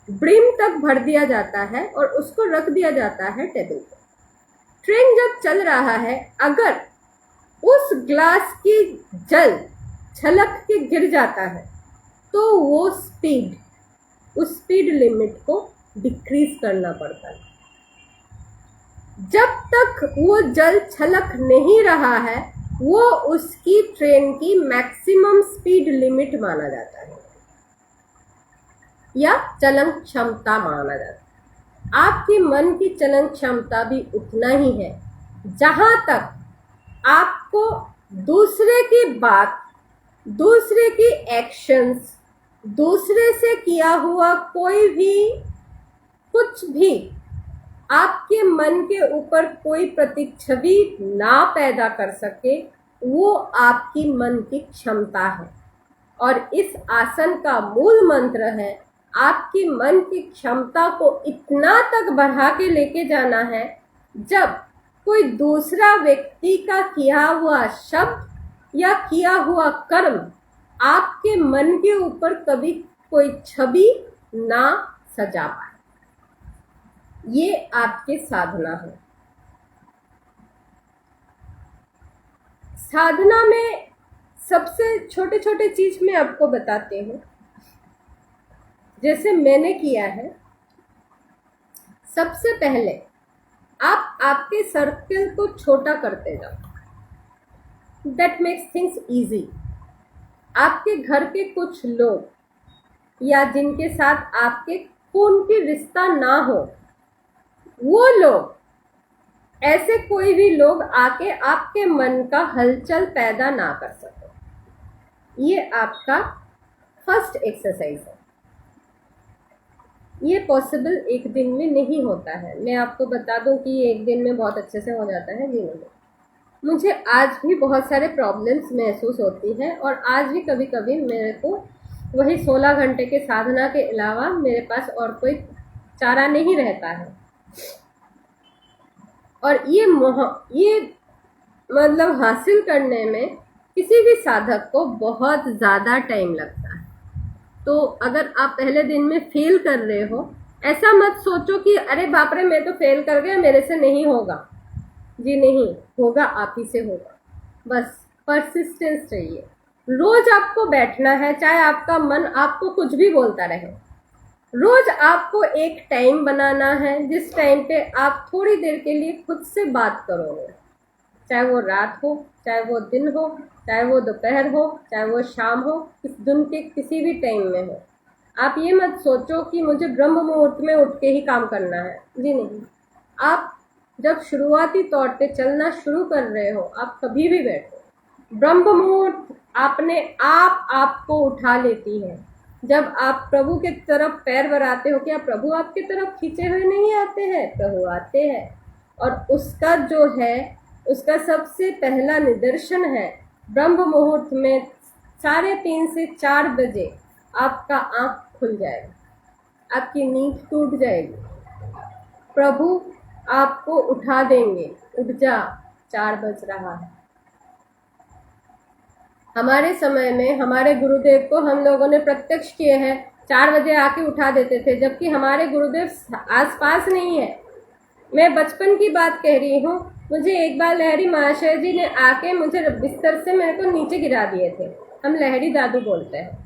ब्रिम तक भर दिया जाता है और उसको रख दिया जाता है टेबल पर। ट्रेन जब चल रहा है, अगर उस ग्लास की जल छलक के गिर जाता है तो वो उस स्पीड लिमिट को डिक्रीज करना पड़ता है। जब तक वो जल छलक नहीं रहा है वो उसकी ट्रेन की मैक्सिमम स्पीड लिमिट माना जाता है या चलन क्षमता माना जाता है। आपके मन की चलन क्षमता भी उतना ही है। जहां तक आपको दूसरे की बात, दूसरे की एक्शंस, दूसरे से किया हुआ कोई भी कुछ भी आपके मन के ऊपर कोई प्रतिच्छवि ना पैदा कर सके, वो आपकी मन की क्षमता है। और इस आसन का मूल मंत्र है आपकी मन की क्षमता को इतना तक बढ़ा के लेके जाना है जब कोई दूसरा व्यक्ति का किया हुआ शब्द या किया हुआ कर्म आपके मन के ऊपर कभी कोई छवि ना सजा पाए। ये आपकी साधना है। साधना में सबसे छोटे छोटे चीज मैं आपको बताती हूँ। जैसे मैंने किया है, सबसे पहले आप आपके सर्कल को छोटा करते जाओ। That makes things easy. आपके घर के कुछ लोग या जिनके साथ आपके खून की रिश्ता ना हो, वो लोग, ऐसे कोई भी लोग आके आपके मन का हलचल पैदा ना कर सके। ये आपका फर्स्ट एक्सरसाइज है। ये पॉसिबल एक दिन में नहीं होता है। मैं आपको बता दूं कि ये एक दिन में बहुत अच्छे से हो जाता है, जी नहीं। मुझे आज भी बहुत सारे प्रॉब्लम्स महसूस होती हैं और आज भी कभी कभी मेरे को वही 16 घंटे के साधना के अलावा मेरे पास और कोई चारा नहीं रहता है। और ये मतलब हासिल करने में किसी भी साधक को बहुत ज़्यादा टाइम लगता है। तो अगर आप पहले दिन में फेल कर रहे हो, ऐसा मत सोचो कि अरे बाप रे मैं तो फेल कर गया, मेरे से नहीं होगा। जी नहीं होगा, आप ही से होगा। बस परसिस्टेंस चाहिए। रोज आपको बैठना है, चाहे आपका मन आपको कुछ भी बोलता रहे। रोज आपको एक टाइम बनाना है जिस टाइम पे आप थोड़ी देर के लिए खुद से बात करोगे। चाहे वो रात हो, चाहे वो दिन हो, चाहे वो दोपहर हो, चाहे वो शाम हो, इस दिन के किसी भी टाइम में हो। आप ये मत सोचो कि मुझे ब्रह्म मुहूर्त में उठ के ही काम करना है। जी नहीं। आप जब शुरुआती तौर पे चलना शुरू कर रहे हो, आप कभी भी बैठो, ब्रह्म मुहूर्त अपने आप आपको उठा लेती है। जब आप प्रभु के तरफ पैर बढ़ाते हो, क्या प्रभु आपके तरफ खींचे हुए नहीं आते हैं? प्रभु आते हैं। और उसका जो है, उसका सबसे पहला निदर्शन है ब्रह्म मुहूर्त में 3:30 से 4 बजे आपका आँख खुल जाएगा, आपकी नींद टूट जाएगी, प्रभु आपको उठा देंगे, उठ जा, 4 बज रहा है। हमारे समय में हमारे गुरुदेव को हम लोगों ने प्रत्यक्ष किए हैं, 4 बजे आके उठा देते थे, जबकि हमारे गुरुदेव आसपास नहीं है। मैं बचपन की बात कह रही हूँ। मुझे एक बार लहरी महाशय जी ने आके मुझे बिस्तर से मेरे को नीचे गिरा दिए थे। हम लहरी दादू बोलते हैं।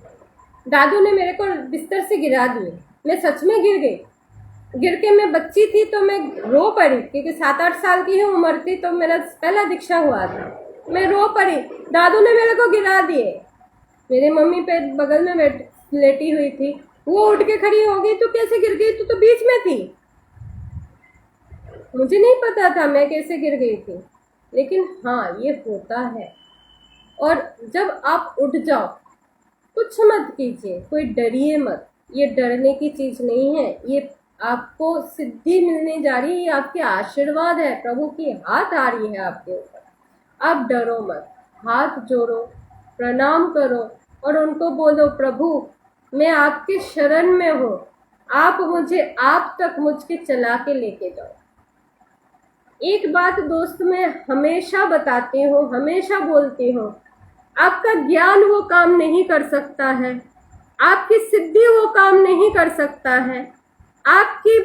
दादू ने मेरे को बिस्तर से गिरा दिए, मैं सच में गिर गई। गिर के मैं बच्ची थी तो मैं रो पड़ी, क्योंकि 7-8 साल की ही उम्र थी, तो मेरा पहला दीक्षा हुआ था। मैं रो पड़ी, दादू ने मेरे को गिरा दिए। मेरी मम्मी पे बगल में लेटी हुई थी, वो उठ के खड़ी हो गई, तो कैसे गिर गई? तू तो बीच में थी। मुझे नहीं पता था मैं कैसे गिर गई थी, लेकिन हाँ, ये होता है। और जब आप उठ जाओ, कुछ मत कीजिए, कोई डरिए मत। ये डरने की चीज नहीं है, ये आपको सिद्धि मिलने जा रही है, ये आपके आशीर्वाद है, प्रभु की हाथ आ रही है आपके ऊपर। आप डरो मत, हाथ जोड़ो, प्रणाम करो और उनको बोलो, प्रभु मैं आपके शरण में हूँ, आप मुझे आप तक मुझके चला के लेके जाओ। एक बात दोस्त मैं हमेशा बताती हूँ, हमेशा बोलती हूँ, आपका ज्ञान वो काम नहीं कर सकता है, आपकी सिद्धि वो काम नहीं कर सकता है, आपकी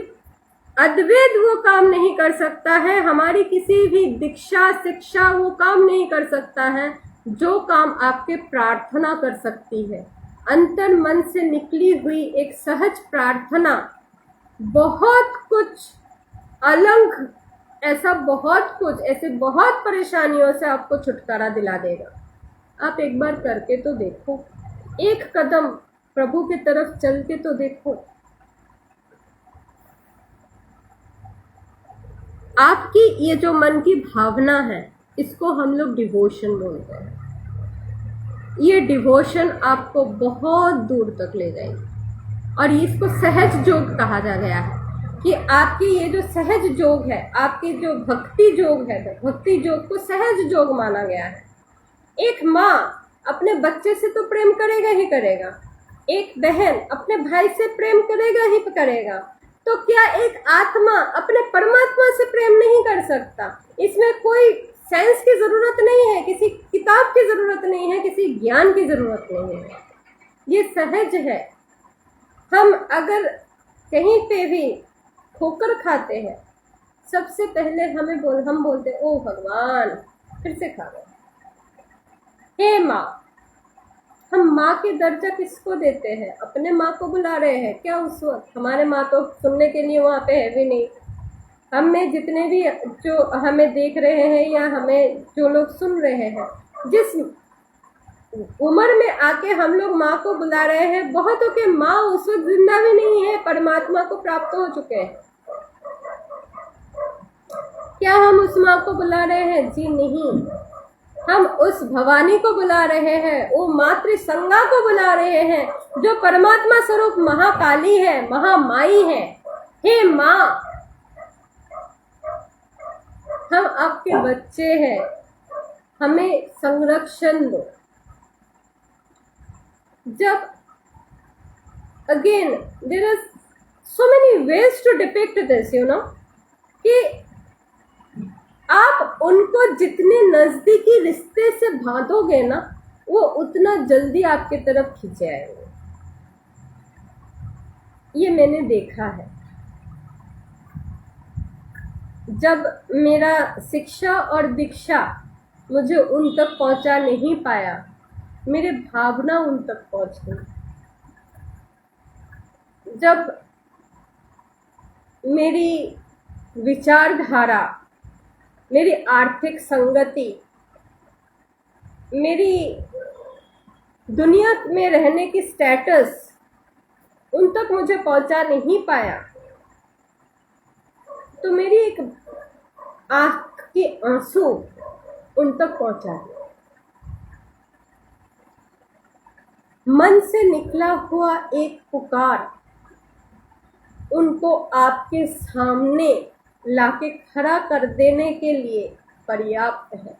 अद्वैत वो काम नहीं कर सकता है, हमारी किसी भी दीक्षा शिक्षा वो काम नहीं कर सकता है। जो काम आपके प्रार्थना कर सकती है, अंतर मन से निकली हुई एक सहज प्रार्थना, बहुत कुछ अलग, ऐसा बहुत कुछ, ऐसे बहुत परेशानियों से आपको छुटकारा दिला देगा। आप एक बार करके तो देखो, एक कदम प्रभु की तरफ चल के तो देखो। आपकी ये जो मन की भावना है, इसको हम लोग डिवोशन बोलते हैं। ये डिवोशन आपको बहुत दूर तक ले जाएगी, और इसको सहज योग कहा जा गया है कि आपकी ये जो सहज योग है, आपकी जो भक्ति योग है, भक्ति योग को सहज योग माना गया है। एक माँ अपने बच्चे से तो प्रेम करेगा ही करेगा, एक बहन अपने भाई से प्रेम करेगा ही करेगा, तो क्या एक आत्मा अपने परमात्मा से प्रेम नहीं कर सकता? इसमें कोई साइंस की जरूरत नहीं है, किसी किताब की जरूरत नहीं है, किसी ज्ञान की जरूरत नहीं है, ये सहज है। हम अगर कहीं पे भी ठोकर खाते हैं, सबसे पहले हम बोलते हैं, ओ भगवान, फिर से खा गए, हे माँ। हम माँ के दर्जा किसको देते हैं? अपने माँ को बुला रहे हैं क्या उस वक्त? हमारे माँ तो सुनने के लिए वहाँ पे है भी नहीं। हम में जितने भी जो हमें देख रहे हैं या हमें जो लोग सुन रहे हैं, जिस उम्र में आके हम लोग माँ को बुला रहे हैं, बहुतों के माँ उस वक्त जिंदा भी नहीं है, परमात्मा को प्राप्त हो चुके हैं। क्या हम उस माँ को बुला रहे हैं? जी नहीं, हम उस भवानी को बुला रहे हैं, वो मातृ संज्ञा को बुला रहे हैं, जो परमात्मा स्वरूप महाकाली है, महामाई है। हे माँ, हम आपके बच्चे हैं, हमें संरक्षण दो। जब again there are so many ways to depict this, कि आप उनको जितने नजदीकी रिश्ते से बांधोगे ना, वो उतना जल्दी आपके तरफ खींचे आएंगे। ये मैंने देखा है। जब मेरा शिक्षा और दीक्षा मुझे उन तक पहुंचा नहीं पाया, मेरे भावना उन तक पहुंच गई। जब मेरी विचारधारा, मेरी आर्थिक संगति, मेरी दुनिया में रहने की स्टेटस उन तक मुझे पहुंचा नहीं पाया, तो मेरी एक आंख के आंसू उन तक पहुंचा दिया। मन से निकला हुआ एक पुकार उनको आपके सामने लाके खड़ा कर देने के लिए पर्याप्त है,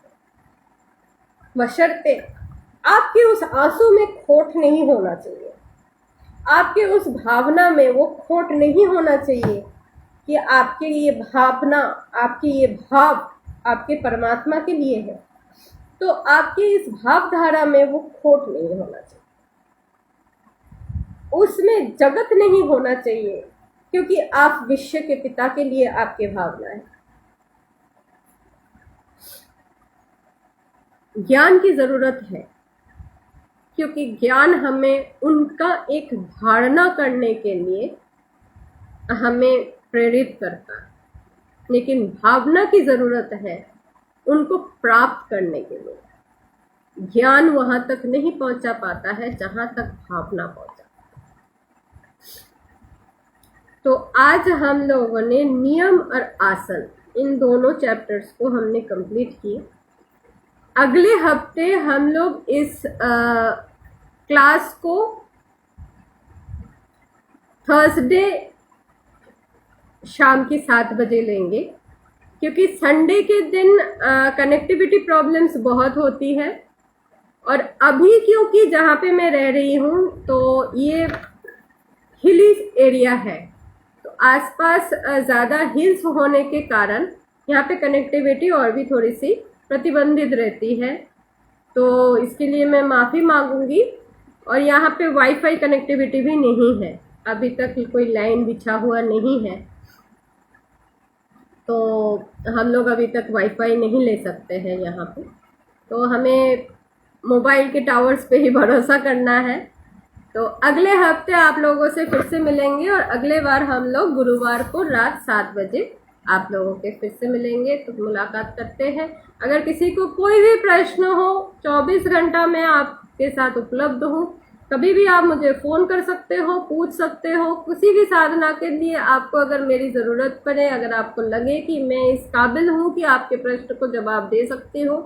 बशर्ते आपके उस आंसू में खोट नहीं होना चाहिए, आपके उस भावना में वो खोट नहीं होना चाहिए कि आपके ये भावना, आपकी ये भाव आपके परमात्मा के लिए है, तो आपकी इस भावधारा में वो खोट नहीं होना चाहिए, उसमें जगत नहीं होना चाहिए, क्योंकि आप विश्व के पिता के लिए आपकी भावना है। ज्ञान की जरूरत है, क्योंकि ज्ञान हमें उनका एक धारणा करने के लिए हमें प्रेरित करता है, लेकिन भावना की जरूरत है उनको प्राप्त करने के लिए। ज्ञान वहां तक नहीं पहुंचा पाता है जहां तक भावना पहुंचा। तो आज हम लोगों ने नियम और आसन, इन दोनों चैप्टर्स को हमने कंप्लीट किए। अगले हफ्ते हम लोग इस क्लास को थर्सडे शाम के 7 बजे लेंगे, क्योंकि संडे के दिन कनेक्टिविटी प्रॉब्लम्स बहुत होती है, और अभी क्योंकि जहाँ पे मैं रह रही हूँ तो ये हिली एरिया है, तो आसपास ज़्यादा हिल्स होने के कारण यहाँ पे कनेक्टिविटी और भी थोड़ी सी प्रतिबंधित रहती है। तो इसके लिए मैं माफ़ी मांगूंगी। और यहाँ पे वाईफाई कनेक्टिविटी भी नहीं है, अभी तक कोई लाइन बिछा हुआ नहीं है, तो हम लोग अभी तक वाईफाई नहीं ले सकते हैं यहाँ पे। तो हमें मोबाइल के टावर्स पे ही भरोसा करना है। तो अगले हफ्ते आप लोगों से फिर से मिलेंगे, और अगले बार हम लोग गुरुवार को रात 7 बजे आप लोगों के फिर से मिलेंगे, तो मुलाकात करते हैं। अगर किसी को कोई भी प्रश्न हो, 24 घंटा मैं आपके साथ उपलब्ध हूँ, कभी भी आप मुझे फ़ोन कर सकते हो, पूछ सकते हो। किसी भी साधना के लिए आपको अगर मेरी ज़रूरत पड़े, अगर आपको लगे कि मैं इस काबिल हूँ कि आपके प्रश्न को जवाब दे सकती हूँ,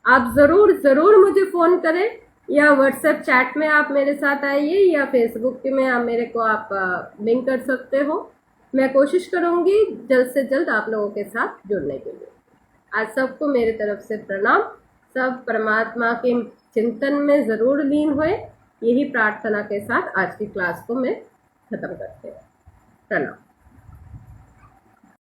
आप ज़रूर मुझे फ़ोन करें, या व्हाट्सएप चैट में आप मेरे साथ आइए, या फेसबुक में आप मेरे को आप लिंक कर सकते हो। मैं कोशिश करूँगी जल्द से जल्द आप लोगों के साथ जुड़ने के लिए। आज सबको मेरे तरफ से प्रणाम। सब परमात्मा के चिंतन में ज़रूर लीन हुए, यही प्रार्थना के साथ आज की क्लास को मैं ख़त्म करती हूँ। प्रणाम।